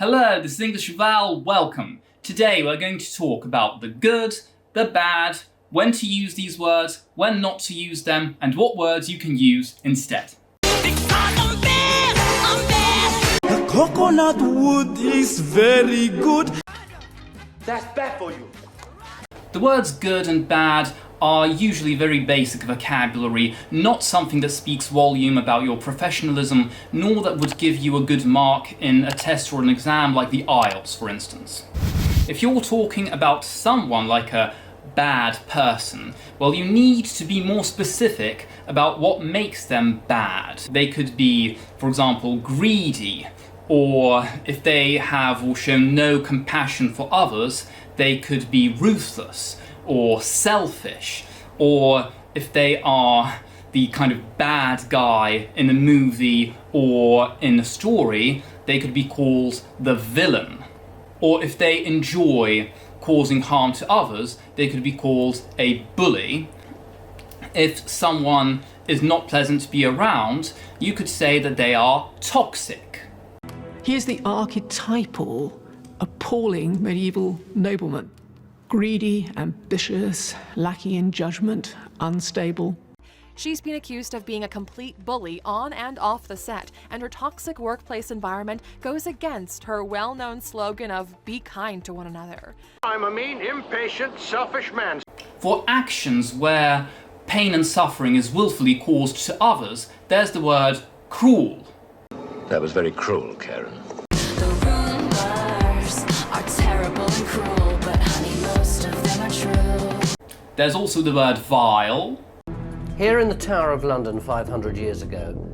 Hello, this is English Val, welcome. Today we're going to talk about the good, the bad, when to use these words, when not to use them, and what words you can use instead. The coconut wood is very good. That's bad for you. The words good and bad are usually very basic vocabulary, not something that speaks volume about your professionalism, nor that would give you a good mark in a test or an exam like the IELTS, for instance. If you're talking about someone like a bad person, well, you need to be more specific about what makes them bad. They could be, for example, greedy, or if they have or show no compassion for others, they could be ruthless or selfish, or if they are the kind of bad guy in a movie or in a story, they could be called the villain. Or if they enjoy causing harm to others, they could be called a bully. If someone is not pleasant to be around, you could say that they are toxic. Here's the archetypal, appalling medieval nobleman. Greedy, ambitious, lacking in judgment, unstable. She's been accused of being a complete bully on and off the set, and her toxic workplace environment goes against her well-known slogan of "be kind to one another." I'm a mean, impatient, selfish man. For actions where pain and suffering is willfully caused to others, there's the word cruel. That was very cruel, Karen. The rumors are terrible and cruel, but honey, most of them are true. There's also the word vile. Here in the Tower of London 500 years ago,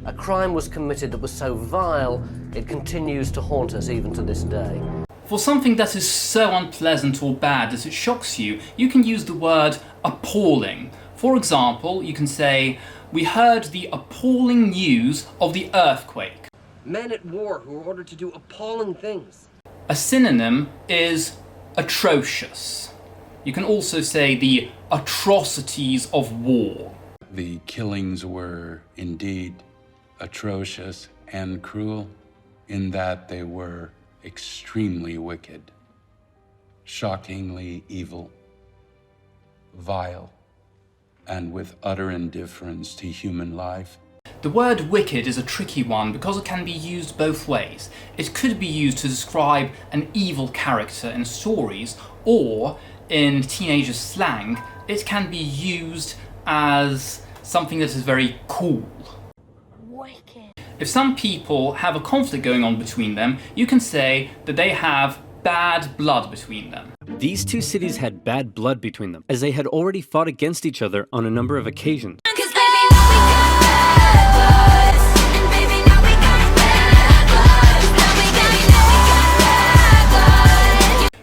a crime was committed that was so vile it continues to haunt us even to this day. For something that is so unpleasant or bad that it shocks you, you can use the word appalling. For example, you can say, "We heard the appalling news of the earthquake." Men at war who were ordered to do appalling things. A synonym is atrocious. You can also say the atrocities of war. The killings were indeed atrocious and cruel in that they were extremely wicked, shockingly evil, vile, and with utter indifference to human life. The word wicked is a tricky one because it can be used both ways. It could be used to describe an evil character in stories, or in teenager slang, it can be used as something that is very cool. Wicked. If some people have a conflict going on between them, you can say that they have bad blood between them. These two cities had bad blood between them, as they had already fought against each other on a number of occasions.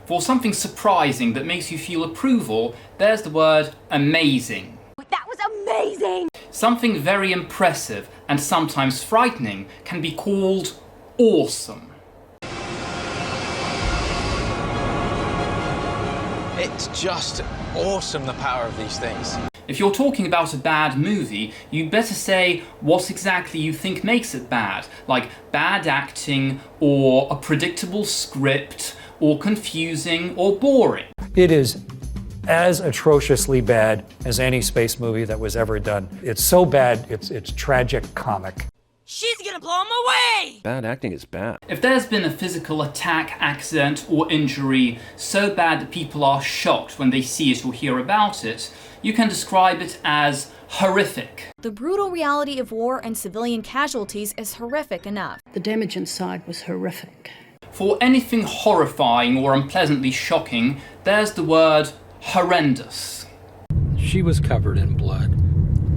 For something surprising that makes you feel approval, there's the word amazing. That was amazing! Something very impressive and sometimes frightening can be called awesome. It's just awesome, the power of these things. If you're talking about a bad movie, you'd better say what exactly you think makes it bad, like bad acting, or a predictable script, or confusing, or boring. It is as atrociously bad as any space movie that was ever done. It's so bad, it's tragic comic. She's gonna blow him away! Bad acting is bad. If there's been a physical attack, accident, or injury so bad that people are shocked when they see it or hear about it, you can describe it as horrific. The brutal reality of war and civilian casualties is horrific enough. The damage inside was horrific. For anything horrifying or unpleasantly shocking, there's the word horrendous. She was covered in blood.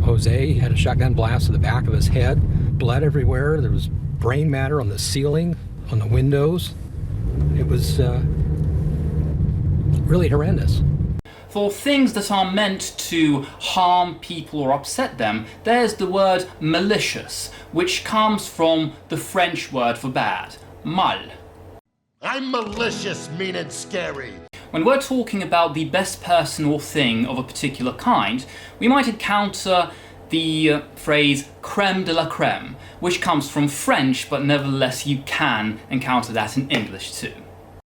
Jose had a shotgun blast to the back of his head, blood everywhere. There was brain matter on the ceiling, on the windows. It was really horrendous. For things that are meant to harm people or upset them, there's the word malicious, which comes from the French word for bad, mal. I'm malicious, mean and scary. When we're talking about the best person or thing of a particular kind, we might encounter the phrase crème de la crème, which comes from French, but nevertheless you can encounter that in English too.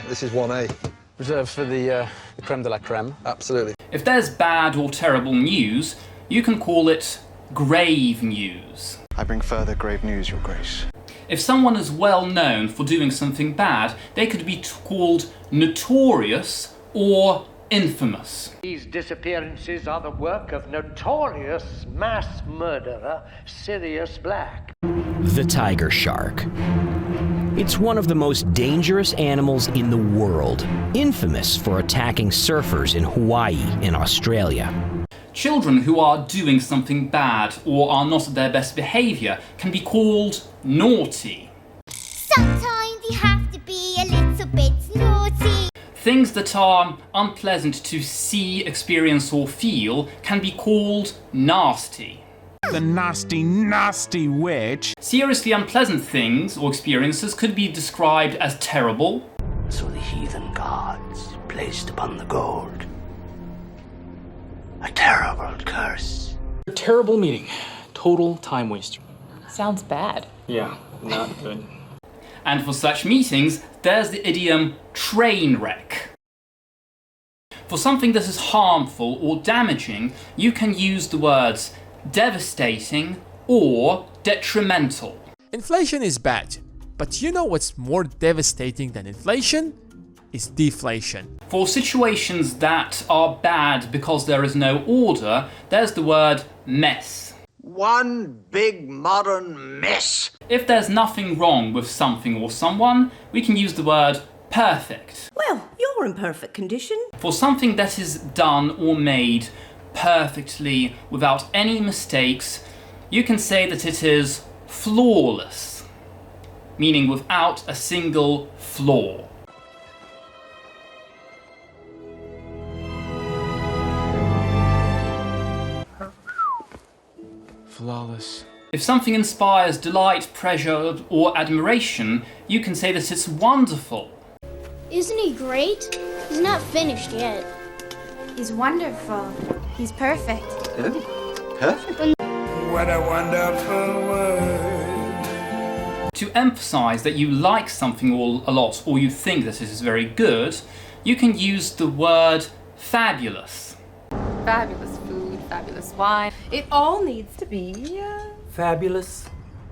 This is 1A. Reserved for the crème de la crème. Absolutely. If there's bad or terrible news, you can call it grave news. I bring further grave news, Your Grace. If someone is well known for doing something bad, they could be called notorious or infamous. These disappearances are the work of notorious mass murderer Sirius Black. The tiger shark. It's one of the most dangerous animals in the world, infamous for attacking surfers in Hawaii and Australia. Children who are doing something bad or are not at their best behaviour can be called naughty. Sometimes you have to be a little bit naughty. Things that are unpleasant to see, experience or feel can be called nasty. The nasty, nasty witch. Seriously unpleasant things or experiences could be described as terrible. So the heathen gods placed upon the gold a terrible curse. A terrible meeting. Total time waster. Sounds bad. Yeah, not good. And for such meetings, there's the idiom train wreck. For something that is harmful or damaging, you can use the words devastating or detrimental. Inflation is bad, but you know what's more devastating than inflation? Is deflation. For situations that are bad because there is no order, there's the word mess. One big modern mess. If there's nothing wrong with something or someone, we can use the word perfect. Well, you're in perfect condition. For something that is done or made perfectly without any mistakes, you can say that it is flawless, meaning without a single flaw. Flawless. If something inspires delight, pleasure, or admiration, you can say that it's wonderful. Isn't he great? He's not finished yet. He's wonderful. He's perfect. Perfect? What a wonderful word. To emphasize that you like something a lot or you think that it is very good, you can use the word fabulous. Fabulous food, fabulous wine. It all needs to be Fabulous.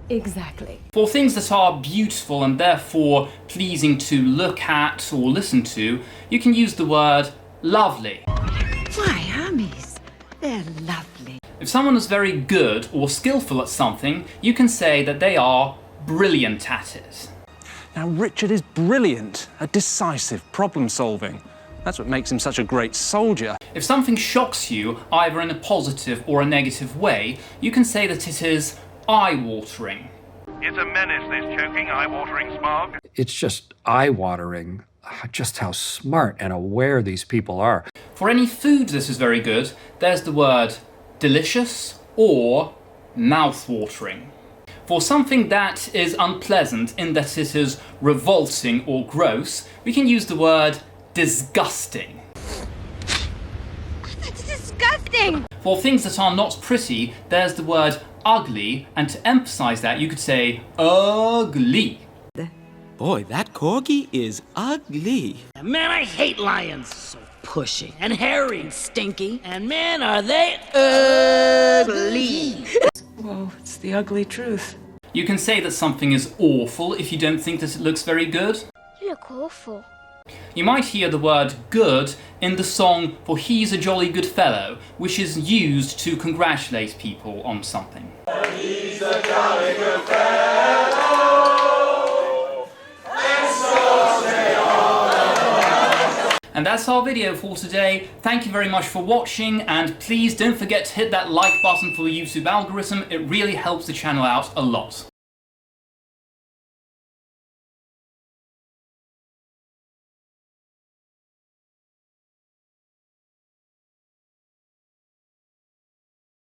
exactly. For things that are beautiful and therefore pleasing to look at or listen to, you can use the word lovely. Why, Hermes, they're lovely. If someone is very good or skillful at something, you can say that they are brilliant at it. Now, Richard is brilliant at decisive problem solving. That's what makes him such a great soldier. If something shocks you, either in a positive or a negative way, you can say that it is eye-watering. It's a menace, this choking, eye-watering smog. It's just eye-watering just how smart and aware these people are. For any food that is very good, there's the word delicious or mouth-watering. For something that is unpleasant in that it is revolting or gross, we can use the word disgusting. That's disgusting! For things that are not pretty, there's the word ugly, and to emphasize that, you could say ugly. Boy, that corgi is ugly. Man, I hate lions. So pushy and hairy and stinky. And man, are they ugly. Well, it's the ugly truth. You can say that something is awful if you don't think that it looks very good. You look awful. You might hear the word good in the song For He's a Jolly Good Fellow, which is used to congratulate people on something. He's a jolly good fellow, and so say all of us. And that's our video for today. Thank you very much for watching, and please don't forget to hit that like button for the YouTube algorithm. It really helps the channel out a lot.